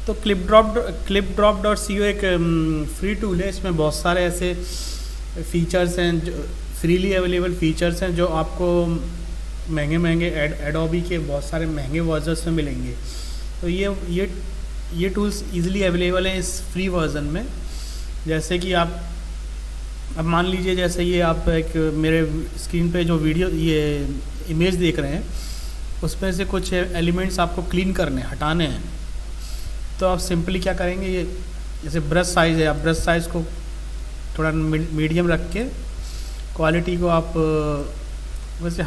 तो clip drop dot C ओ एक free tool है। इसमें बहुत सारे ऐसे फीचर्स हैं जो फ्रीली अवेलेबल फीचर्स हैं जो आपको महंगे एडोबी के बहुत सारे महंगे वर्जन्स में मिलेंगे। तो ये टूल्स इजीली अवेलेबल हैं इस फ्री वर्जन में। जैसे कि आप अब मान लीजिए, जैसे ये आप एक मेरे स्क्रीन पे जो वीडियो ये इमेज देख रहे हैं, उसमें से कुछ एलिमेंट्स आपको क्लीन करने हटाने हैं। तो आप सिंपली क्या करेंगे, ये जैसे ब्रश साइज़ है, आप ब्रश साइज़ को थोड़ा मीडियम रख के क्वालिटी को आप वैसे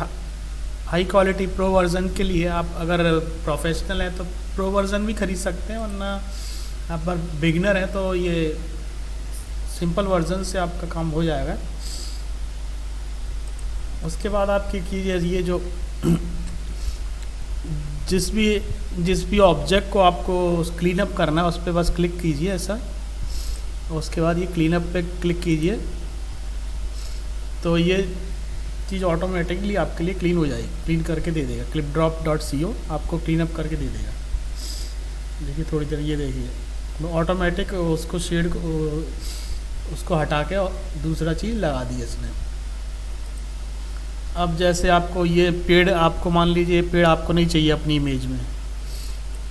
हाई क्वालिटी प्रो वर्ज़न के लिए आप अगर प्रोफेशनल है तो प्रो वर्ज़न भी खरीद सकते हैं, वरना आप पर बिगिनर है तो ये सिंपल वर्ज़न से आपका काम हो जाएगा। उसके बाद आप क्या कीजिए, ये जो जिस भी ऑब्जेक्ट को आपको क्लीन अप करना है उस पर बस क्लिक कीजिए ऐसा। उसके बाद ये क्लीन अप पे क्लिक कीजिए तो ये चीज़ ऑटोमेटिकली आपके लिए क्लीन हो जाएगी, क्लीन करके दे देगा। क्लिप ड्रॉप डॉट सी ओ आपको क्लीन अप करके दे देगा। देखिए थोड़ी देर, ये देखिए ऑटोमेटिक उसको शेड को उसको हटा के और दूसरा चीज़ लगा दी इसने। अब जैसे आपको ये पेड़, आपको मान लीजिए पेड़ आपको नहीं चाहिए अपनी इमेज में,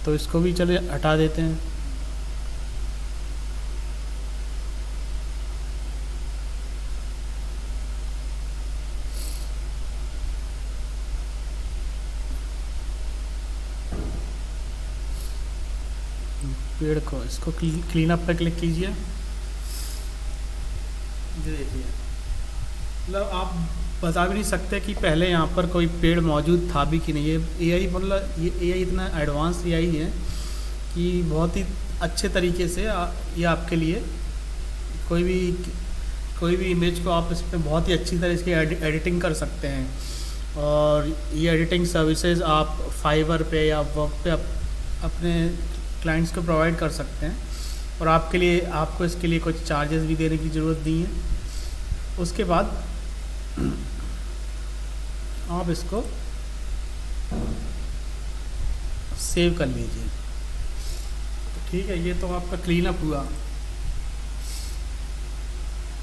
तो इसको भी चले हटा देते हैं। पेड़ को इसको क्लीन अप पे क्लिक कीजिए। देखिए मतलब आप बता भी नहीं सकते कि पहले यहाँ पर कोई पेड़ मौजूद था भी कि नहीं। ये एआई मतलब ये एआई इतना एडवांस एआई है कि बहुत ही अच्छे तरीके से ये आपके लिए कोई भी इमेज को आप इस पर बहुत ही अच्छी तरह से एडिटिंग कर सकते हैं। और ये एडिटिंग सर्विसेज आप फाइवर पे या वर्क पे अपने क्लाइंट्स को प्रोवाइड कर सकते हैं, और आपको इसके लिए कुछ चार्जेस भी देने की ज़रूरत नहीं है। उसके बाद आप इसको सेव कर लीजिए। ठीक है, ये तो आपका क्लीन अप हुआ।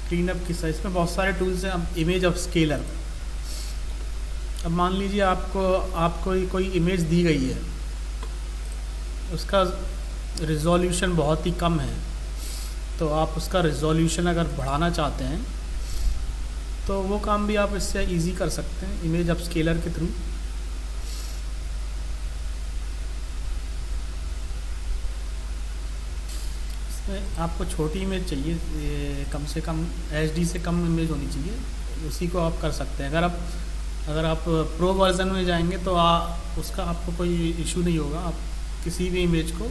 क्लीन अप किस, इसमें बहुत सारे टूल्स हैं। अब इमेज अप स्केलर, अब मान लीजिए आपको कोई इमेज दी गई है, उसका रिजोल्यूशन बहुत ही कम है, तो आप उसका रिजोल्यूशन अगर बढ़ाना चाहते हैं तो वो काम भी आप इससे इजी कर सकते हैं इमेज अप स्केलर के थ्रू। इसमें आपको छोटी इमेज चाहिए, कम से कम HD से कम इमेज होनी चाहिए, उसी को आप कर सकते हैं। अगर आप प्रो वर्ज़न में जाएंगे तो उसका आपको कोई इशू नहीं होगा, आप किसी भी इमेज को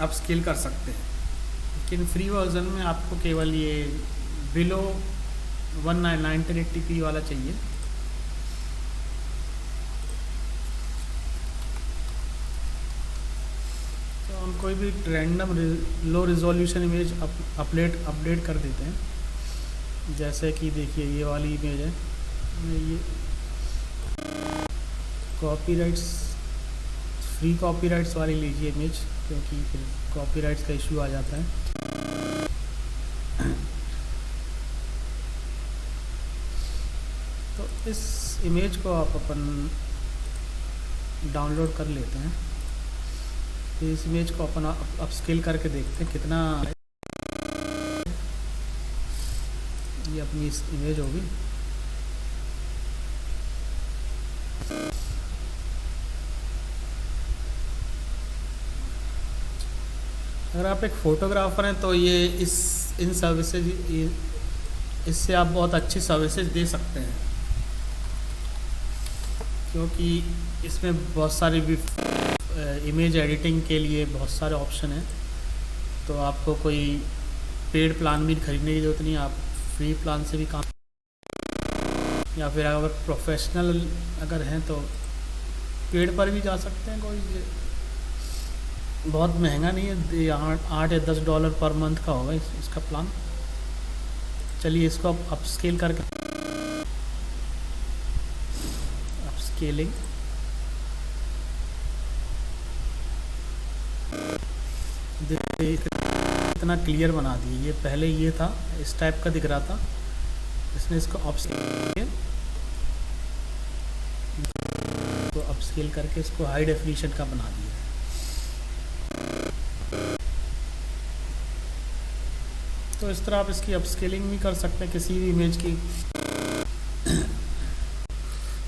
आप स्केल कर सकते हैं। लेकिन फ्री वर्ज़न में आपको केवल ये बिलो 1980p वाला चाहिए। तो हम कोई भी रैंडम लो रिजोल्यूशन इमेज अपडेट कर देते हैं। जैसे कि देखिए ये वाली इमेज है, ये फ्री कॉपीराइट्स वाली लीजिए इमेज, क्योंकि फिर कॉपीराइट्स का इशू आ जाता है। तो इस इमेज को आप अपन डाउनलोड कर लेते हैं। तो इस इमेज को अपन अपस्केल करके देखते हैं कितना। ये अपनी इस इमेज होगी। अगर आप एक फ़ोटोग्राफ़र हैं तो ये इन सर्विसेज इससे आप बहुत अच्छी सर्विसेज दे सकते हैं, क्योंकि इसमें बहुत सारी इमेज एडिटिंग के लिए बहुत सारे ऑप्शन हैं। तो आपको कोई पेड प्लान भी खरीदने की ज़रूरत नहीं है, आप फ्री प्लान से भी काम, या फिर अगर प्रोफेशनल अगर हैं तो पेड पर भी जा सकते हैं। कोई बहुत महंगा नहीं है, $8 या $10 पर मंथ का होगा इसका प्लान। चलिए इसको अपस्केल करके अपस्केलिंग इतना क्लियर बना दिए। ये पहले ये था, इस टाइप का दिख रहा था, इसने इसको अपस्केल करके इसको हाई डेफिनेशन का बना दिया। तो इस तरह आप इसकी अपस्केलिंग भी कर सकते हैं किसी भी इमेज की।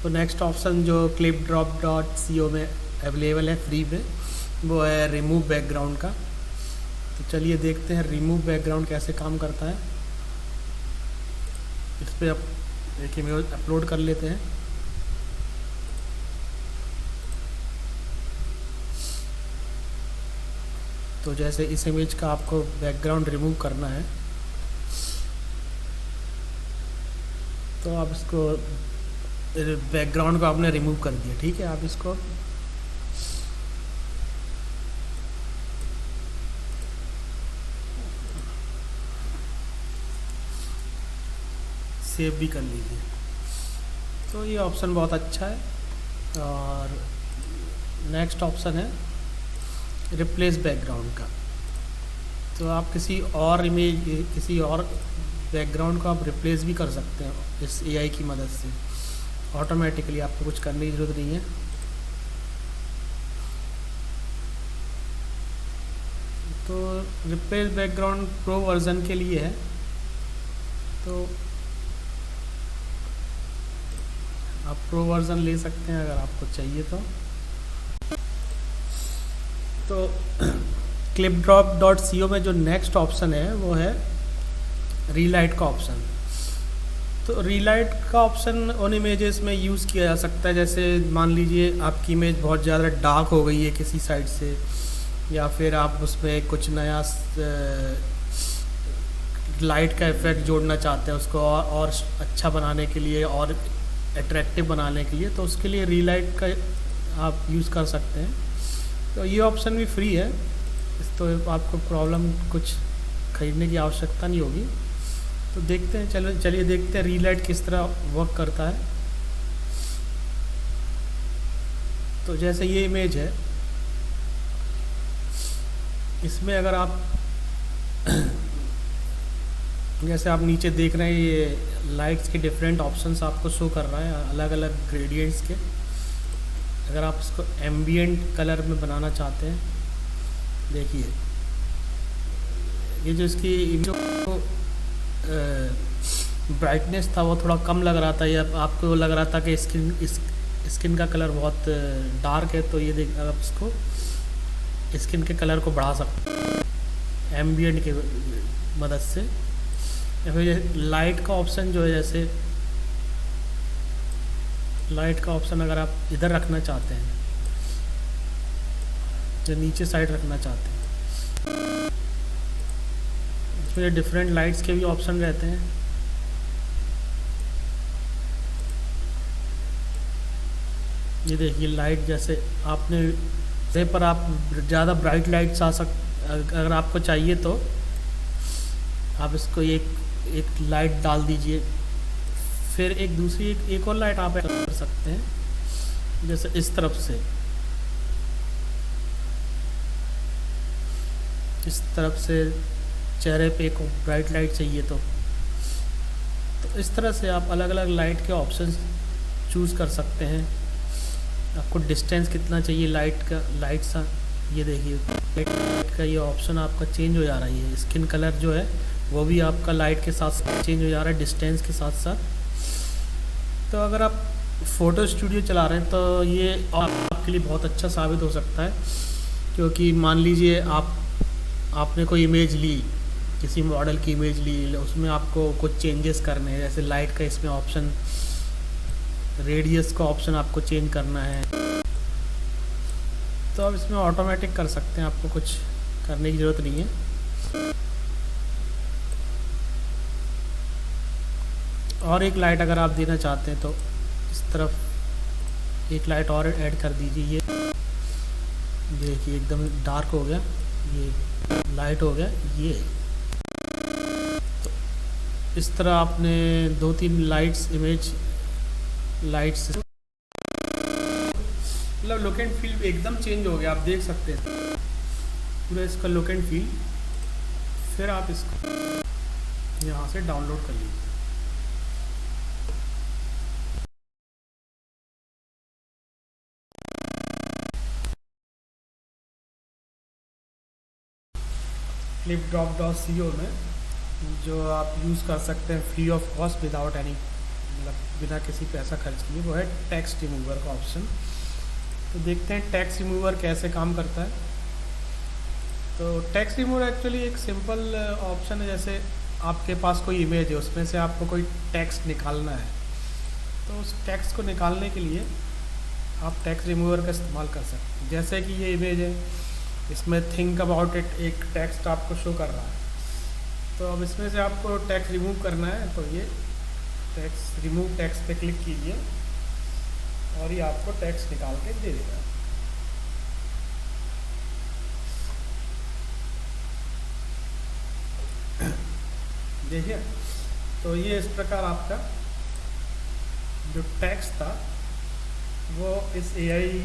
तो नेक्स्ट ऑप्शन जो clipdrop.co में अवेलेबल है फ्री में, वो है रिमूव बैकग्राउंड का। तो चलिए देखते हैं रिमूव बैकग्राउंड कैसे काम करता है। इस पर आप एक इमेज अपलोड कर लेते हैं। तो जैसे इस इमेज का आपको बैकग्राउंड रिमूव करना है, तो आप इसको बैकग्राउंड को आपने रिमूव कर दिया, ठीक है। आप इसको सेव भी कर लीजिए। तो ये ऑप्शन बहुत अच्छा है। और नेक्स्ट ऑप्शन है रिप्लेस बैकग्राउंड का। तो आप किसी और इमेज, किसी और बैकग्राउंड को आप रिप्लेस भी कर सकते हैं इस एआई की मदद से ऑटोमेटिकली, आपको कुछ करने की ज़रूरत नहीं है। तो रिप्लेस बैकग्राउंड प्रो वर्ज़न के लिए है। तो आप प्रो वर्ज़न ले सकते हैं अगर आपको चाहिए तो clipdrop.co में जो नेक्स्ट ऑप्शन है वो है रीलाइट का ऑप्शन। तो रीलाइट का ऑप्शन उन इमेजेस में यूज़ किया जा सकता है, जैसे मान लीजिए आपकी इमेज बहुत ज़्यादा डार्क हो गई है किसी साइड से, या फिर आप उसमें कुछ नया लाइट का इफेक्ट जोड़ना चाहते हैं उसको और अच्छा बनाने के लिए और अट्रैक्टिव बनाने के लिए, तो उसके लिए रीलाइट का आप यूज़ कर सकते हैं। तो ये ऑप्शन भी फ्री है, तो आपको प्रॉब्लम कुछ ख़रीदने की आवश्यकता नहीं होगी। तो देखते हैं, चलिए देखते हैं रीलाइट किस तरह वर्क करता है। तो जैसे ये इमेज है, इसमें अगर आप जैसे आप नीचे देख रहे हैं ये लाइट्स के डिफरेंट ऑप्शंस आपको शो कर रहा है, अलग अलग ग्रेडियंट्स के। अगर आप इसको एम्बिएंट कलर में बनाना चाहते हैं, देखिए ये जो इसकी जो ब्राइटनेस था वो थोड़ा कम लग रहा था, या आपको लग रहा था कि स्किन का कलर बहुत डार्क है, तो ये देख आप इसको स्किन के कलर को बढ़ा सकते हैं एम्बिएंट के मदद से। या फिर लाइट का ऑप्शन जो है, जैसे लाइट का ऑप्शन अगर आप इधर रखना चाहते हैं, जो नीचे साइड रखना चाहते हैं, इसमें डिफरेंट लाइट्स के भी ऑप्शन रहते हैं। ये देखिए लाइट, जैसे आपने जैसे पर आप ज़्यादा ब्राइट लाइट्स अगर आपको चाहिए तो आप इसको एक लाइट डाल दीजिए, फिर एक दूसरी एक और लाइट आप कर सकते हैं, जैसे इस तरफ से, इस तरफ से चेहरे पे एक ब्राइट लाइट चाहिए तो इस तरह से आप अलग अलग लाइट के ऑप्शंस चूज़ कर सकते हैं। आपको डिस्टेंस कितना चाहिए लाइट सा, ये देखिए लाइट का ये ऑप्शन आपका चेंज हो जा रही है। स्किन कलर जो है वो भी आपका लाइट के साथ चेंज हो जा रहा है डिस्टेंस के साथ साथ। तो अगर आप फ़ोटो स्टूडियो चला रहे हैं तो ये आपके लिए बहुत अच्छा साबित हो सकता है, क्योंकि मान लीजिए आपने कोई इमेज ली, किसी मॉडल की इमेज ली, उसमें आपको कुछ चेंजेस करने हैं, जैसे लाइट का इसमें ऑप्शन, रेडियस का ऑप्शन आपको चेंज करना है, तो आप इसमें ऑटोमेटिक कर सकते हैं, आपको कुछ करने की ज़रूरत नहीं है। और एक लाइट अगर आप देना चाहते हैं तो इस तरफ एक लाइट और ऐड कर दीजिए। ये देखिए एकदम डार्क हो गया, ये लाइट हो गया ये। तो इस तरह आपने 2-3 लाइट्स, इमेज लाइट्स, मतलब लुक एंड फील एकदम चेंज हो गया, आप देख सकते हैं। पूरा इसका लुक एंड फील, फिर आप इसको यहाँ से डाउनलोड कर लीजिए। clipdrop.co में जो आप यूज़ कर सकते हैं free of cost without any, मतलब बिना किसी पैसा खर्च किए, वो है टेक्स्ट रिमूवर का ऑप्शन। तो देखते हैं टेक्स्ट रिमूवर कैसे काम करता है। तो टेक्स्ट रिमूवर एक्चुअली एक सिंपल ऑप्शन है। जैसे आपके पास कोई इमेज है, उसमें से आपको कोई टेक्स्ट निकालना है, तो उस टेक्स्ट को निकालने के लिए आप टेक्स्ट रिमूवर का इस्तेमाल कर सकते हैं। जैसे कि ये इमेज है, इसमें थिंक अबाउट इट एक टेक्स्ट आपको शो कर रहा है, तो अब इसमें से आपको टेक्स्ट रिमूव करना है, तो ये टेक्स्ट रिमूव टेक्स्ट पे क्लिक कीजिए और ये आपको टेक्स्ट निकाल के दे देगा। देखिए, तो ये इस प्रकार आपका जो टेक्स्ट था वो इस AI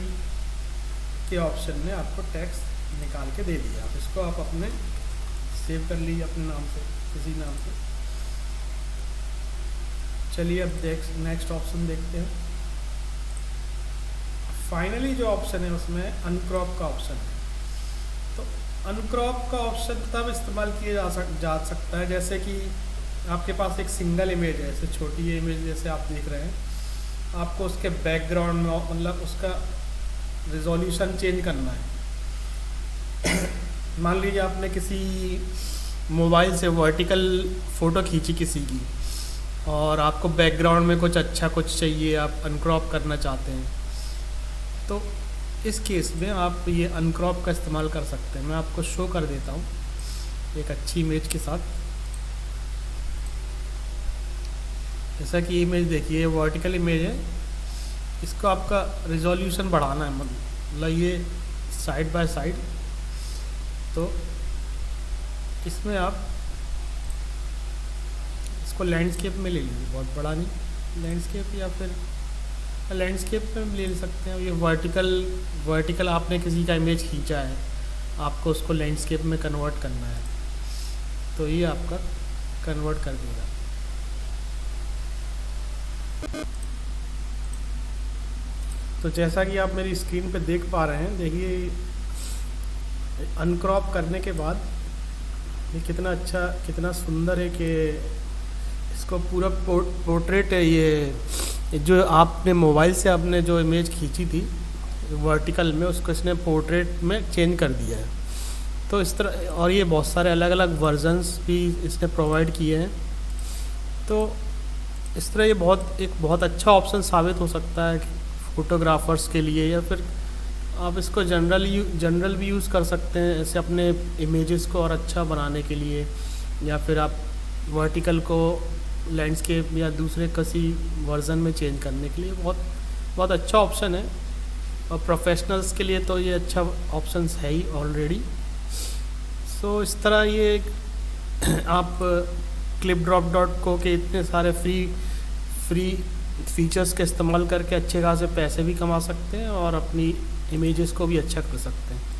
के ऑप्शन ने आपको टेक्स्ट निकाल के दे दिया। आप इसको आप अपने सेव कर लीजिए अपने नाम से, किसी नाम से। चलिए अब नेक्स्ट ऑप्शन देखते हैं। फाइनली जो ऑप्शन है उसमें अनक्रॉप का ऑप्शन है। तो अनक्रॉप का ऑप्शन तब इस्तेमाल किया जा सकता है जैसे कि आपके पास एक सिंगल इमेज है, जैसे छोटी इमेज जैसे आप देख रहे हैं, आपको उसके बैकग्राउंड में मतलब उसका रिजोल्यूशन चेंज करना है। मान लीजिए आपने किसी मोबाइल से वर्टिकल फ़ोटो खींची किसी की, और आपको बैकग्राउंड में कुछ अच्छा कुछ चाहिए, आप अनक्रॉप करना चाहते हैं, तो इस केस में आप ये अनक्रॉप का इस्तेमाल कर सकते हैं। मैं आपको शो कर देता हूँ एक अच्छी इमेज के साथ। जैसा कि इमेज देखिए, ये वर्टिकल इमेज है, इसको आपका रिजोल्यूशन बढ़ाना है, मतलब ये साइड बाय साइड। तो इसमें आप इसको लैंडस्केप में ले लीजिए, बहुत बड़ा नहीं, लैंडस्केप, या फिर लैंडस्केप में ले सकते हैं। ये वर्टिकल आपने किसी का इमेज खींचा है, आपको उसको लैंडस्केप में कन्वर्ट करना है, तो ये आपका कन्वर्ट कर देगा। तो जैसा कि आप मेरी स्क्रीन पे देख पा रहे हैं, देखिए अनक्रॉप करने के बाद ये कितना अच्छा, कितना सुंदर है कि इसको पूरा पोर्ट्रेट है। ये जो आपने मोबाइल से आपने जो इमेज खींची थी वर्टिकल में, उसको इसने पोर्ट्रेट में चेंज कर दिया है। तो इस तरह, और ये बहुत सारे अलग अलग वर्जन्स भी इसने प्रोवाइड किए हैं। तो इस तरह ये बहुत अच्छा ऑप्शन साबित हो सकता है फोटोग्राफर्स के लिए, या फिर आप इसको जनरल भी यूज़ कर सकते हैं ऐसे अपने इमेजेस को और अच्छा बनाने के लिए, या फिर आप वर्टिकल को लैंडस्केप या दूसरे किसी वर्जन में चेंज करने के लिए बहुत अच्छा ऑप्शन है। और प्रोफेशनल्स के लिए तो ये अच्छा ऑप्शन है ही ऑलरेडी। सो इस तरह ये आप clipdrop.co के इतने सारे फ्री फीचर्स के इस्तेमाल करके अच्छे खासे पैसे भी कमा सकते हैं और अपनी इमेजेस को भी अच्छा कर सकते हैं।